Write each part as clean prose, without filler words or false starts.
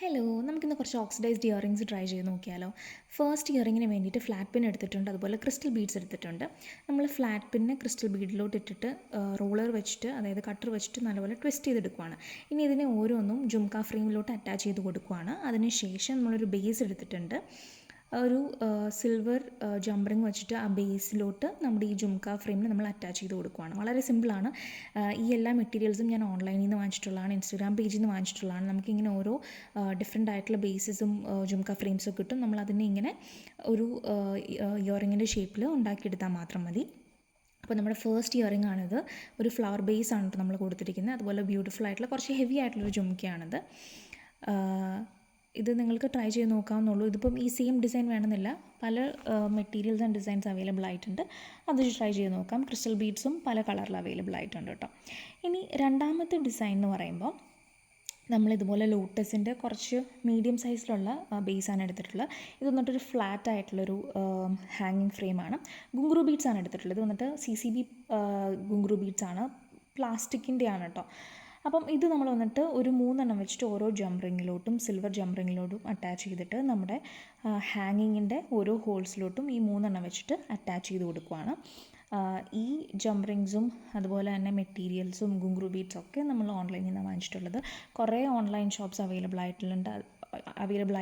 Hello, നമുക്കിന്ന് കുറച്ച് oxidised earrings try ചെയ്ത് നോക്കിയാലോ. ഫസ്റ്റ് ഇയറിങ്ങിന് വേണ്ടിയിട്ട് ഫ്ലാറ്റ് പിൻ എടുത്തിട്ടുണ്ട്, അതുപോലെ ക്രിസ്റ്റൽ ബീഡ്സ് എടുത്തിട്ടുണ്ട്. നമ്മൾ ഫ്ലാറ്റ് പിന്നെ ക്രിസ്റ്റൽ ബീഡിലോട്ട് ഇട്ടിട്ട് റോളർ വെച്ചിട്ട്, അതായത് കട്ടർ വെച്ചിട്ട് നല്ലപോലെ ട്വിസ്റ്റ് ചെയ്തെടുക്കുകയാണ്. ഇനി ഇതിനെ ഓരോന്നും ജുംക ഫ്രെയിമിലോട്ട് അറ്റാച്ച് ചെയ്ത് കൊടുക്കുകയാണ്. അതിനുശേഷം നമ്മളൊരു ബേസ് എടുത്തിട്ടുണ്ട്. ഒരു സിൽവർ ജംപറിങ് വെച്ചിട്ട് ആ ബേസിലോട്ട് നമ്മുടെ ഈ ജുംക ഫ്രെയിമിൽ നമ്മൾ അറ്റാച്ച് ചെയ്ത് കൊടുക്കുകയാണ്. വളരെ സിമ്പിളാണ്. ഈ എല്ലാ മെറ്റീരിയൽസും ഞാൻ ഓൺലൈനിൽ നിന്ന് വാങ്ങിച്ചിട്ടുള്ളതാണ്, ഇൻസ്റ്റാഗ്രാം പേജിൽ നിന്ന് വാങ്ങിച്ചിട്ടുള്ളതാണ്. നമുക്കിങ്ങനെ ഓരോ ഡിഫറെൻ്റ് ആയിട്ടുള്ള ബേസിസും ജുംക ഫ്രെയിംസും കിട്ടും. നമ്മളതിനെ ഇങ്ങനെ ഒരു ഇയറിങ്ങിൻ്റെ ഷേപ്പിൽ ഉണ്ടാക്കിയെടുത്താൽ മാത്രം മതി. അപ്പോൾ നമ്മുടെ ഫസ്റ്റ് ഇയറിംഗ് ആണിത്. ഒരു ഫ്ലവർ ബേസ് ആണ് നമ്മൾ കൊടുത്തിരിക്കുന്നത്. അതുപോലെ ബ്യൂട്ടിഫുൾ ആയിട്ടുള്ള കുറച്ച് ഹെവി ആയിട്ടുള്ളൊരു ജുംക്കയാണിത്. ഇത് നിങ്ങൾക്ക് ട്രൈ ചെയ്ത് നോക്കാവുന്നുള്ളൂ. ഇതിപ്പം ഈ സെയിം ഡിസൈൻ വേണമെന്നില്ല, പല മെറ്റീരിയൽസ് ആൻഡ് ഡിസൈൻസ് അവൈലബിൾ ആയിട്ടുണ്ട്. അത് ട്രൈ ചെയ്ത് നോക്കാം. ക്രിസ്റ്റൽ ബീഡ്സും പല കളറിൽ അവൈലബിൾ ആയിട്ടുണ്ട് കേട്ടോ. ഇനി രണ്ടാമത്തെ ഡിസൈൻ എന്ന് പറയുമ്പോൾ നമ്മളിതുപോലെ ലോട്ടസിൻ്റെ കുറച്ച് മീഡിയം സൈസിലുള്ള ബേസാണ് എടുത്തിട്ടുള്ളത്. ഇത് വന്നിട്ടൊരു ഫ്ലാറ്റ് ആയിട്ടുള്ളൊരു ഹാങ്ങിങ് ഫ്രെയിമാണ്. ഗുങ്ക്രു ബീഡ്സാണ് എടുത്തിട്ടുള്ളത്. ഇത് വന്നിട്ട് CCB ഗുങ്ക്രു ബീഡ്സാണ്, പ്ലാസ്റ്റിക്കിൻ്റെ ആണ് കേട്ടോ. അപ്പം ഇത് നമ്മൾ വന്നിട്ട് ഒരു 3 വെച്ചിട്ട് ഓരോ ജംപറിങ്ങിലോട്ടും സിൽവർ ജംപറിങ്ങിലോട്ടും അറ്റാച്ച് ചെയ്തിട്ട് നമ്മുടെ ഹാങ്ങിങ്ങിൻ്റെ ഓരോ ഹോൾസിലോട്ടും ഈ 3 വെച്ചിട്ട് അറ്റാച്ച് ചെയ്ത് കൊടുക്കുകയാണ്. ഈ ജംപറിങ്സും അതുപോലെ തന്നെ മെറ്റീരിയൽസും ഗുങ്ക്രു ബീഡ്സും ഒക്കെ നമ്മൾ ഓൺലൈനിൽ നിന്ന് വാങ്ങിച്ചിട്ടുള്ളത്. കുറേ ഓൺലൈൻ ഷോപ്സ് അവൈലബിൾ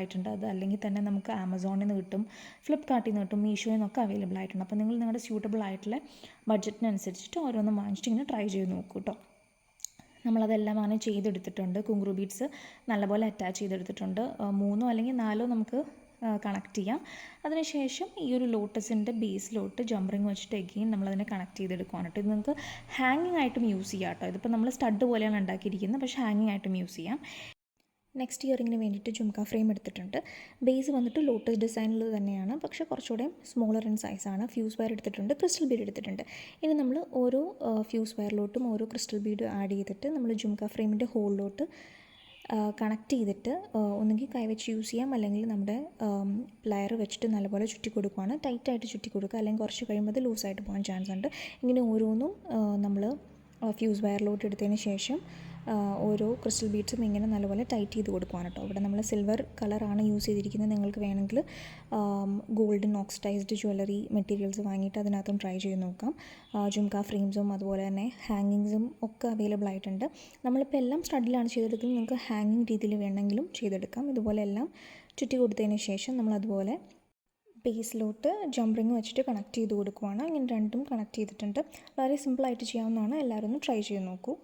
ആയിട്ടുണ്ട്. അത് അല്ലെങ്കിൽ തന്നെ നമുക്ക് ആമസോണിൽ നിന്ന് കിട്ടും, ഫ്ലിപ്കാർട്ടിൽ നിന്ന് കിട്ടും, മീഷോയിൽ നിന്നൊക്കെ അവൈലബിൾ ആയിട്ടുണ്ട്. അപ്പോൾ നിങ്ങൾ നിങ്ങളുടെ സ്യൂട്ടബിൾ ആയിട്ടുള്ള ബഡ്ജറ്റിനനുസരിച്ചിട്ട് ഓരോന്നും വാങ്ങിച്ചിട്ട് ഇങ്ങനെ ട്രൈ ചെയ്ത് നോക്കൂ കേട്ടോ. നമ്മളതെല്ലാം അങ്ങനെ ചെയ്തെടുത്തിട്ടുണ്ട്. ഗുങ്ക്രു ബീഡ്സ് നല്ലപോലെ അറ്റാച്ച് ചെയ്തെടുത്തിട്ടുണ്ട്. 3 അല്ലെങ്കിൽ 4 നമുക്ക് കണക്ട് ചെയ്യാം. അതിനുശേഷം ഈ ഒരു ലോട്ടസിൻ്റെ ബേസിലോട്ട് ജംപറിങ് വെച്ചിട്ട് എഗെയിൻ നമ്മളതിനെ കണക്ട് ചെയ്തെടുക്കുകയാണ് കേട്ടോ. ഇത് നിങ്ങൾക്ക് ഹാങ്ങിങ് ആയിട്ടും യൂസ് ചെയ്യാം കേട്ടോ. ഇതിപ്പോൾ നമ്മൾ സ്റ്റഡ് പോലെയാണ് ഉണ്ടാക്കിയിരിക്കുന്നത്, പക്ഷേ ഹാങ്ങിങ് ആയിട്ടും യൂസ് ചെയ്യാം. നെക്സ്റ്റ് ഇയറിങ്ങിന് വേണ്ടിയിട്ട് ജുംക ഫ്രെയിം എടുത്തിട്ടുണ്ട്. ബേസ് വന്നിട്ട് ലോട്ടസ് ഡിസൈനിൽ തന്നെയാണ്, പക്ഷേ കുറച്ചുകൂടെ സ്മോളർ ഇൻ സൈസാണ്. ഫ്യൂസ് വയർ എടുത്തിട്ടുണ്ട്, ക്രിസ്റ്റൽ ബീഡ് എടുത്തിട്ടുണ്ട്. ഇനി നമ്മൾ ഓരോ ഫ്യൂസ് വയറിലോട്ടും ഓരോ ക്രിസ്റ്റൽ ബീഡ് ആഡ് ചെയ്തിട്ട് നമ്മൾ ജുംക ഫ്രെയിമിൻ്റെ ഹോളിലോട്ട് കണക്ട് ചെയ്തിട്ട് ഒന്നുകിൽ കൈവച്ച് യൂസ് ചെയ്യാം, അല്ലെങ്കിൽ നമ്മുടെ പ്ലയർ വെച്ചിട്ട് നല്ലപോലെ ചുറ്റി കൊടുക്കുകയാണ്. ടൈറ്റായിട്ട് ചുറ്റി കൊടുക്കുക, അല്ലെങ്കിൽ കുറച്ച് കഴിയുമ്പോൾ അത് ലൂസായിട്ട് പോകാൻ ചാൻസ് ഉണ്ട്. ഇങ്ങനെ ഓരോന്നും നമ്മൾ ഫ്യൂസ് വയറിലോട്ട് എടുത്തതിന് ശേഷം ഓരോ ക്രിസ്റ്റൽ ബീഡ്സും ഇങ്ങനെ നല്ലപോലെ ടൈറ്റ് ചെയ്ത് കൊടുക്കുകയാണ് കേട്ടോ. ഇവിടെ നമ്മൾ സിൽവർ കളറാണ് യൂസ് ചെയ്തിരിക്കുന്നത്. നിങ്ങൾക്ക് വേണമെങ്കിൽ ഗോൾഡൻ ഓക്സിഡൈസ്ഡ് ജ്വല്ലറി മെറ്റീരിയൽസ് വാങ്ങിയിട്ട് അതിനകത്തും ട്രൈ ചെയ്ത് നോക്കാം. ജുംക ഫ്രെയിംസും അതുപോലെ തന്നെ ഹാങ്ങിങ്സും ഒക്കെ അവൈലബിൾ ആയിട്ടുണ്ട്. നമ്മളിപ്പോൾ എല്ലാം സ്റ്റഡിലാണ് ചെയ്തെടുക്കുന്നത്. നിങ്ങൾക്ക് ഹാങ്ങിങ് രീതിയിൽ വേണമെങ്കിലും ചെയ്തെടുക്കാം. ഇതുപോലെ എല്ലാം ചുറ്റി കൊടുത്തതിന് ശേഷം നമ്മളതുപോലെ ബേസിലോട്ട് ജംപറിങ് വെച്ചിട്ട് കണക്ട് ചെയ്ത് കൊടുക്കുകയാണ്. ഇങ്ങനെ രണ്ടും കണക്ട് ചെയ്തിട്ടുണ്ട്. വളരെ സിമ്പിളായിട്ട് ചെയ്യാവുന്നതാണ്. എല്ലാവരും ഒന്ന് ട്രൈ ചെയ്ത് നോക്കൂ.